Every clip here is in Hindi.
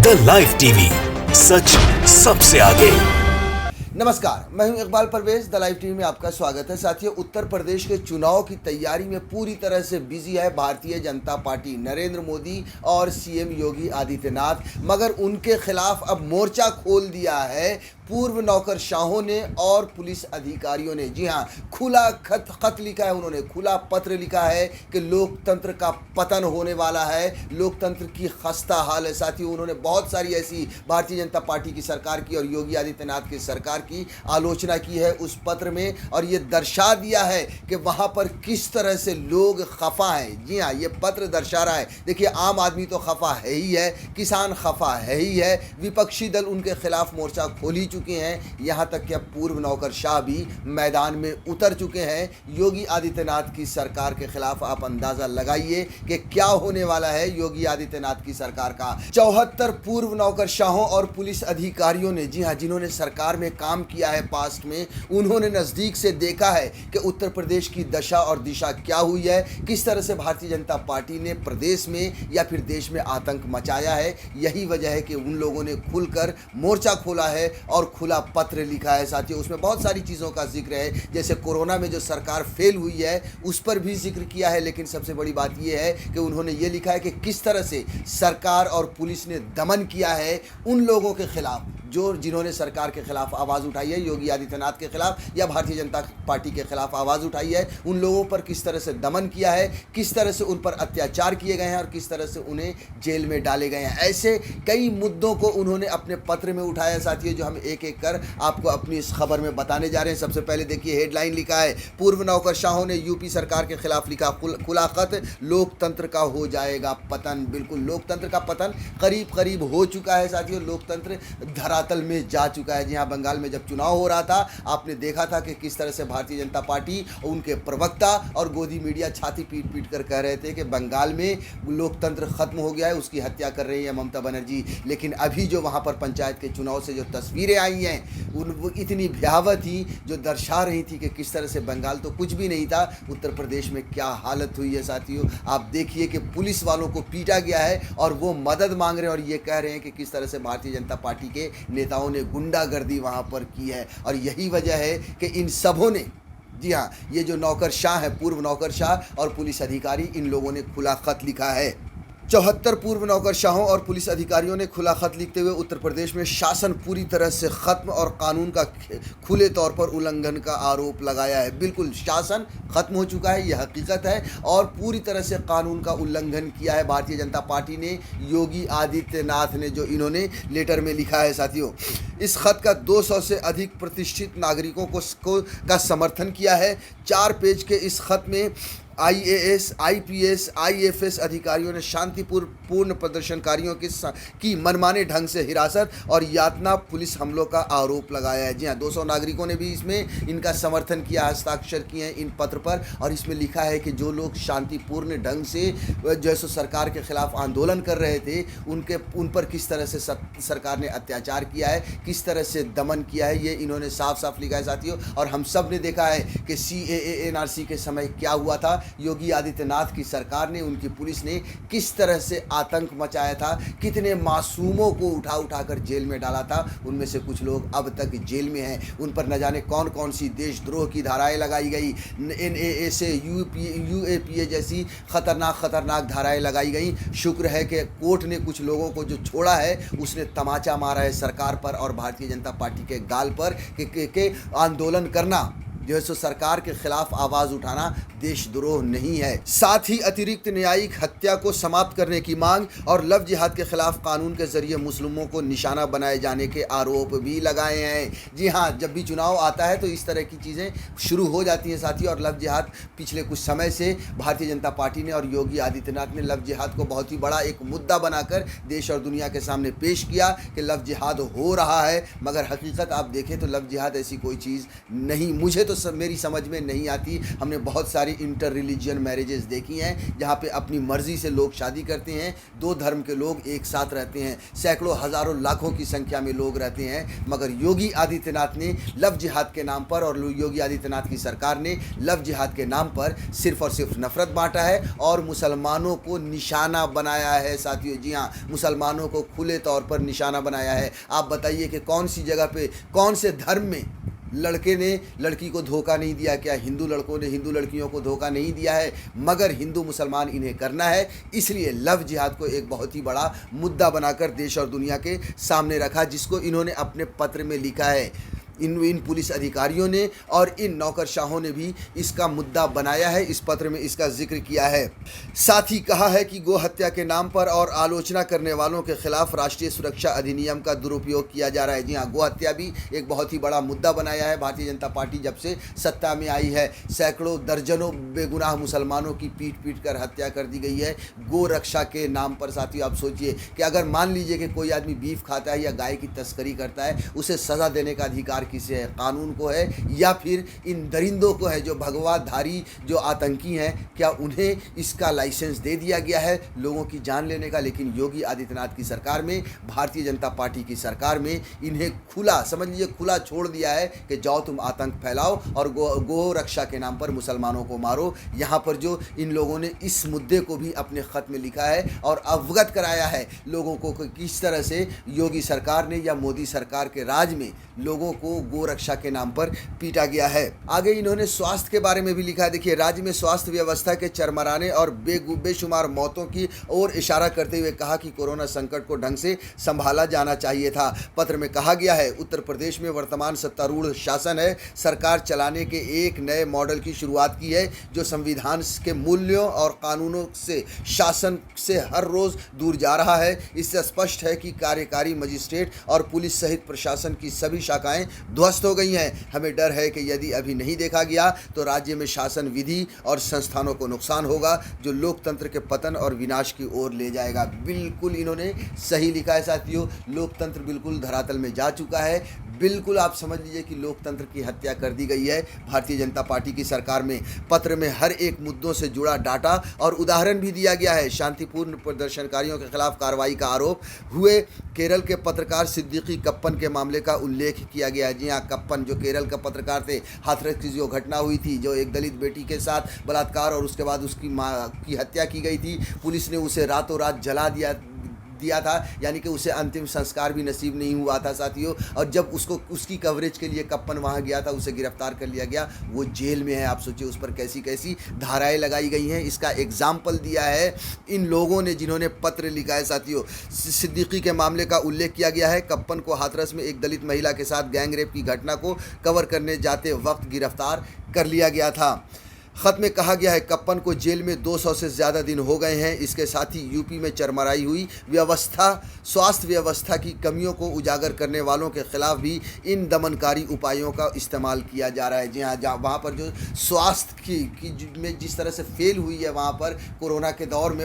द लाइव टीवी, सच सबसे आगे। नमस्कार, मैं हूं Iqbal Parvez. The live TV में आपका स्वागत है। साथियों, उत्तर प्रदेश के चुनाव की तैयारी में पूरी तरह से बिजी है भारतीय जनता पार्टी, नरेंद्र मोदी और सीएम योगी आदित्यनाथ। मगर उनके खिलाफ अब मोर्चा खोल दिया है पूर्व नौकरशाहों ने और पुलिस अधिकारियों ने। जी हाँ, खुला खत लिखा है उन्होंने, खुला पत्र लिखा है कि लोकतंत्र का पतन होने वाला है, लोकतंत्र की खस्ता हाल है। साथियों, उन्होंने बहुत सारी ऐसी भारतीय जनता पार्टी की सरकार की और योगी आदित्यनाथ की सरकार की आलोचना की है उस पत्र में, और ये दर्शा दिया है कि वहाँ पर किस तरह से लोग खफा हैं। जी हाँ, ये पत्र दर्शा रहा है। देखिए, आम आदमी तो खफा है ही है, किसान खफा है ही है, विपक्षी दल उनके खिलाफ मोर्चा खोल ही चुके हैं, यहाँ तक कि अब पूर्व नौकरशाह भी मैदान में उतर चुके हैं। योगी आदित्यनाथ की सरकार के खिलाफ आप अंदाजा लगाइए कि क्या होने वाला है योगी आदित्यनाथ की सरकार का। 74 पूर्व नौकरशाहों और पुलिस अधिकारियों ने, जी हाँ, जिन्होंने सरकार में काम किया है पास्ट में, उन्होंने नज़दीक से देखा है कि उत्तर प्रदेश की दशा और दिशा क्या हुई है, किस तरह से भारतीय जनता पार्टी ने प्रदेश में या फिर देश में आतंक मचाया है। यही वजह है कि उन लोगों ने खुलकर मोर्चा खोला है और खुला पत्र लिखा है। साथियों, उसमें बहुत सारी चीज़ों का जिक्र है, जैसे कोरोना में जो सरकार फेल हुई है उस पर भी जिक्र किया है। लेकिन सबसे बड़ी बात यह है कि उन्होंने ये लिखा है कि किस तरह से सरकार और पुलिस ने दमन किया है उन लोगों के खिलाफ जिन्होंने सरकार के खिलाफ आवाज़ उठाई है, योगी आदित्यनाथ के खिलाफ या भारतीय जनता पार्टी के खिलाफ आवाज़ उठाई है। उन लोगों पर किस तरह से दमन किया है, किस तरह से उन पर अत्याचार किए गए हैं और किस तरह से उन्हें जेल में डाले गए हैं। ऐसे कई मुद्दों को उन्होंने अपने पत्र में उठाया साथियों, जो हम एक एक कर आपको अपनी इस खबर में बताने जा रहे हैं। सबसे पहले देखिए, हेडलाइन लिखा है, पूर्व नौकरशाहों ने यूपी सरकार के खिलाफ लिखा खुला खत, लोकतंत्र का हो जाएगा पतन। बिल्कुल, लोकतंत्र का पतन करीब करीब हो चुका है साथियों, लोकतंत्र धरातल में जा चुका है। जी हाँ, बंगाल में जब चुनाव हो रहा था आपने देखा था कि किस तरह से भारतीय जनता पार्टी, उनके प्रवक्ता और गोदी मीडिया छाती पीट पीट कर कह रहे थे कि बंगाल में लोकतंत्र खत्म हो गया है, उसकी हत्या कर रही है ममता बनर्जी। लेकिन अभी जो वहाँ पर पंचायत के चुनाव से जो तस्वीरें आई हैं वो इतनी भयावह थी, जो दर्शा रही थी कि किस तरह से बंगाल तो कुछ भी नहीं था, उत्तर प्रदेश में क्या हालत हुई है। साथियों, आप देखिए कि पुलिस वालों को पीटा गया है और वो मदद मांग रहे हैं और ये कह रहे हैं कि किस तरह से भारतीय जनता पार्टी के नेताओं ने गुंडागर्दी वहाँ पर की है। और यही वजह है कि इन सबों ने, जी हाँ, ये जो नौकरशाह है, पूर्व नौकरशाह और पुलिस अधिकारी, इन लोगों ने खुला खत लिखा है। 74 पूर्व नौकरशाहों और पुलिस अधिकारियों ने खुला खत लिखते हुए उत्तर प्रदेश में शासन पूरी तरह से खत्म और कानून का खुले तौर पर उल्लंघन का आरोप लगाया है। बिल्कुल, शासन खत्म हो चुका है, यह हकीकत है, और पूरी तरह से कानून का उल्लंघन किया है भारतीय जनता पार्टी ने, योगी आदित्यनाथ ने, जो इन्होंने लेटर में लिखा है। साथियों, इस खत का 200 से अधिक प्रतिष्ठित नागरिकों का समर्थन किया है। 4 पेज के इस खत में IAS, IPS, IFS अधिकारियों ने शांतिपूर्ण प्रदर्शनकारियों की मनमाने ढंग से हिरासत और यातना पुलिस हमलों का आरोप लगाया है। जी हाँ, 200 नागरिकों ने भी इसमें इनका समर्थन किया, हस्ताक्षर किए हैं इन पत्र पर, और इसमें लिखा है कि जो लोग शांतिपूर्ण ढंग से जो है सो सरकार के खिलाफ आंदोलन कर रहे थे उन पर किस तरह से सरकार ने अत्याचार किया है, किस तरह से दमन किया है, ये इन्होंने साफ साफ लिखा है साथियों। और हम सब ने देखा है कि CAA NRC के समय क्या हुआ था। योगी आदित्यनाथ की सरकार ने, उनकी पुलिस ने किस तरह से आतंक मचाया था, कितने मासूमों को उठा कर जेल में डाला था। उनमें से कुछ लोग अब तक जेल में हैं, उन पर न जाने कौन कौन सी देशद्रोह की धाराएं लगाई गई, NAA से UAPA जैसी खतरनाक धाराएं लगाई गई। शुक्र है कि कोर्ट ने कुछ लोगों को जो छोड़ा है उसने तमाचा मारा है सरकार पर और भारतीय जनता पार्टी के गाल पर कि आंदोलन करना, जो है सो सरकार के खिलाफ आवाज़ उठाना देशद्रोह नहीं है। साथ ही अतिरिक्त न्यायिक हत्या को समाप्त करने की मांग और लव जिहाद के खिलाफ कानून के जरिए मुस्लिमों को निशाना बनाए जाने के आरोप भी लगाए हैं। जी हाँ, जब भी चुनाव आता है तो इस तरह की चीज़ें शुरू हो जाती हैं साथी। और लव जिहाद पिछले कुछ समय से भारतीय जनता पार्टी ने और योगी आदित्यनाथ ने लव जिहाद को बहुत ही बड़ा एक मुद्दा बनाकर देश और दुनिया के सामने पेश किया कि लव जिहाद हो रहा है। मगर हकीकत आप देखें तो लव जिहाद ऐसी कोई चीज़ नहीं, मुझे तो मेरी समझ में नहीं आती। हमने बहुत सारी इंटर रिलीजियन मैरिजेस देखी हैं, जहाँ पे अपनी मर्जी से लोग शादी करते हैं, दो धर्म के लोग एक साथ रहते हैं, सैकड़ों हज़ारों लाखों की संख्या में लोग रहते हैं। मगर योगी आदित्यनाथ ने लव जिहाद के नाम पर और योगी आदित्यनाथ की सरकार ने लव जिहाद के नाम पर सिर्फ और सिर्फ नफरत बांटा है और मुसलमानों को निशाना बनाया है। साथियों, जी हाँ, मुसलमानों को खुले तौर पर निशाना बनाया है। आप बताइए कि कौन सी जगह पे, कौन से धर्म में लड़के ने लड़की को धोखा नहीं दिया? क्या हिंदू लड़कों ने हिंदू लड़कियों को धोखा नहीं दिया है? मगर हिंदू मुसलमान इन्हें करना है, इसलिए लव जिहाद को एक बहुत ही बड़ा मुद्दा बनाकर देश और दुनिया के सामने रखा, जिसको इन्होंने अपने पत्र में लिखा है। इन पुलिस अधिकारियों ने और इन नौकरशाहों ने भी इसका मुद्दा बनाया है, इस पत्र में इसका जिक्र किया है। साथ ही कहा है कि गो हत्या के नाम पर और आलोचना करने वालों के खिलाफ राष्ट्रीय सुरक्षा अधिनियम का दुरुपयोग किया जा रहा है। जी हाँ, गो हत्या भी एक बहुत ही बड़ा मुद्दा बनाया है भारतीय जनता पार्टी जब से सत्ता में आई है। सैकड़ों दर्जनों बेगुनाह मुसलमानों की पीट पीट कर हत्या कर दी गई है गो रक्षा के नाम पर। साथियों, आप सोचिए कि अगर मान लीजिए कि कोई आदमी बीफ खाता है या गाय की तस्करी करता है, उसे सज़ा देने का अधिकार किसे है? कानून को है या फिर इन दरिंदों को है जो भगवाधारी, जो आतंकी हैं? क्या उन्हें इसका लाइसेंस दे दिया गया है लोगों की जान लेने का? लेकिन योगी आदित्यनाथ की सरकार में, भारतीय जनता पार्टी की सरकार में इन्हें खुला, समझ लीजिए खुला छोड़ दिया है कि जाओ तुम आतंक फैलाओ और गो रक्षा के नाम पर मुसलमानों को मारो। यहाँ पर जो इन लोगों ने इस मुद्दे को भी अपने खत में लिखा है और अवगत कराया है लोगों को कि किस तरह से योगी सरकार ने या मोदी सरकार के राज में लोगों को गो रक्षा के नाम पर पीटा गया है। आगे इन्होंने स्वास्थ्य के बारे में भी लिखा है। देखिए, राज्य में स्वास्थ्य व्यवस्था के चरमराने और बेशुमार मौतों की ओर इशारा करते हुए कहा कि कोरोना संकट को ढंग से संभाला जाना चाहिए था। पत्र में कहा गया है, उत्तर प्रदेश में वर्तमान सत्तारूढ़ शासन है, सरकार चलाने के एक नए मॉडल की शुरुआत की है जो संविधान के मूल्यों और कानूनों से, शासन से हर रोज दूर जा रहा है। इससे स्पष्ट है कि कार्यकारी मजिस्ट्रेट और पुलिस सहित प्रशासन की सभी शाखाएं ध्वस्त हो गई हैं। हमें डर है कि यदि अभी नहीं देखा गया तो राज्य में शासन विधि और संस्थानों को नुकसान होगा, जो लोकतंत्र के पतन और विनाश की ओर ले जाएगा। बिल्कुल इन्होंने सही लिखा है साथियों, लोकतंत्र बिल्कुल धरातल में जा चुका है। बिल्कुल आप समझ लीजिए कि लोकतंत्र की हत्या कर दी गई है भारतीय जनता पार्टी की सरकार में। पत्र में हर एक मुद्दों से जुड़ा डाटा और उदाहरण भी दिया गया है। शांतिपूर्ण प्रदर्शनकारियों के खिलाफ कार्रवाई का आरोप हुए केरल के पत्रकार सिद्दीकी कप्पन के मामले का उल्लेख किया गया है। जी हाँ, कप्पन जो केरल का पत्रकार थे, हाथरस की जो घटना हुई थी, जो एक दलित बेटी के साथ बलात्कार और उसके बाद उसकी माँ की हत्या की गई थी, पुलिस ने उसे रातों रात जला दिया था, यानी कि उसे अंतिम संस्कार भी नसीब नहीं हुआ था साथियों। और जब उसकी कवरेज के लिए कप्पन वहाँ गया था, उसे गिरफ्तार कर लिया गया, वो जेल में है। आप सोचिए उस पर कैसी कैसी धाराएं लगाई गई हैं। इसका एग्जाम्पल दिया है इन लोगों ने जिन्होंने पत्र लिखा है साथियों। सिद्दीकी के मामले का उल्लेख किया गया है। कप्पन को हाथरस में एक दलित महिला के साथ गैंगरेप की घटना को कवर करने जाते वक्त गिरफ्तार कर लिया गया था। खत में कहा गया है, कप्पन को जेल में 200 से ज़्यादा दिन हो गए हैं। इसके साथ ही यूपी में चरमराई हुई स्वास्थ्य व्यवस्था की कमियों को उजागर करने वालों के खिलाफ भी इन दमनकारी उपायों का इस्तेमाल किया जा रहा है। जी हाँ, जहाँ वहाँ पर जो स्वास्थ्य में जिस तरह से फेल हुई है वहाँ पर कोरोना के दौर में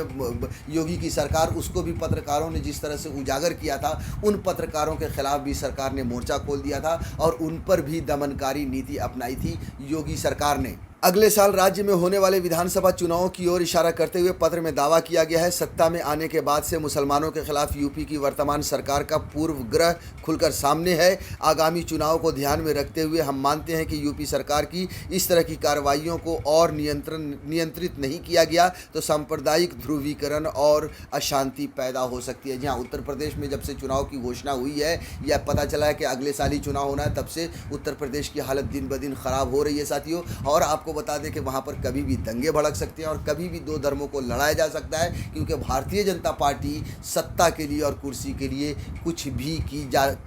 योगी की सरकार, उसको भी पत्रकारों ने जिस तरह से उजागर किया था, उन पत्रकारों के खिलाफ भी सरकार ने मोर्चा खोल दिया था और उन पर भी दमनकारी नीति अपनाई थी योगी सरकार ने। अगले साल राज्य में होने वाले विधानसभा चुनावों की ओर इशारा करते हुए पत्र में दावा किया गया है, सत्ता में आने के बाद से मुसलमानों के खिलाफ यूपी की वर्तमान सरकार का पूर्वग्रह खुलकर सामने है। आगामी चुनाव को ध्यान में रखते हुए हम मानते हैं कि यूपी सरकार की इस तरह की कार्रवाइयों को और नियंत्रित नहीं किया गया तो सांप्रदायिक ध्रुवीकरण और अशांति पैदा हो सकती है। जहाँ उत्तर प्रदेश में जब से चुनाव की घोषणा हुई है, या पता चला है कि अगले साल ही चुनाव होना है, तब से उत्तर प्रदेश की हालत दिन ब दिन ख़राब हो रही है साथियों। और आपको बता दें कि वहाँ पर कभी भी दंगे भड़क सकते हैं और कभी भी दो धर्मों को लड़ाया जा सकता है, क्योंकि भारतीय जनता पार्टी सत्ता के लिए और कुर्सी के लिए कुछ भी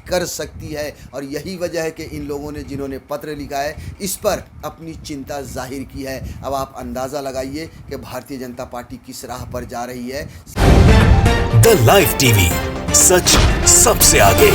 कर सकती है। और यही वजह है कि इन लोगों ने जिन्होंने पत्र लिखा है इस पर अपनी चिंता जाहिर की है। अब आप अंदाज़ा लगाइए कि भारतीय जनता पार्टी किस राह पर जा रही है। द लाइव टीवी, सच सबसे आगे।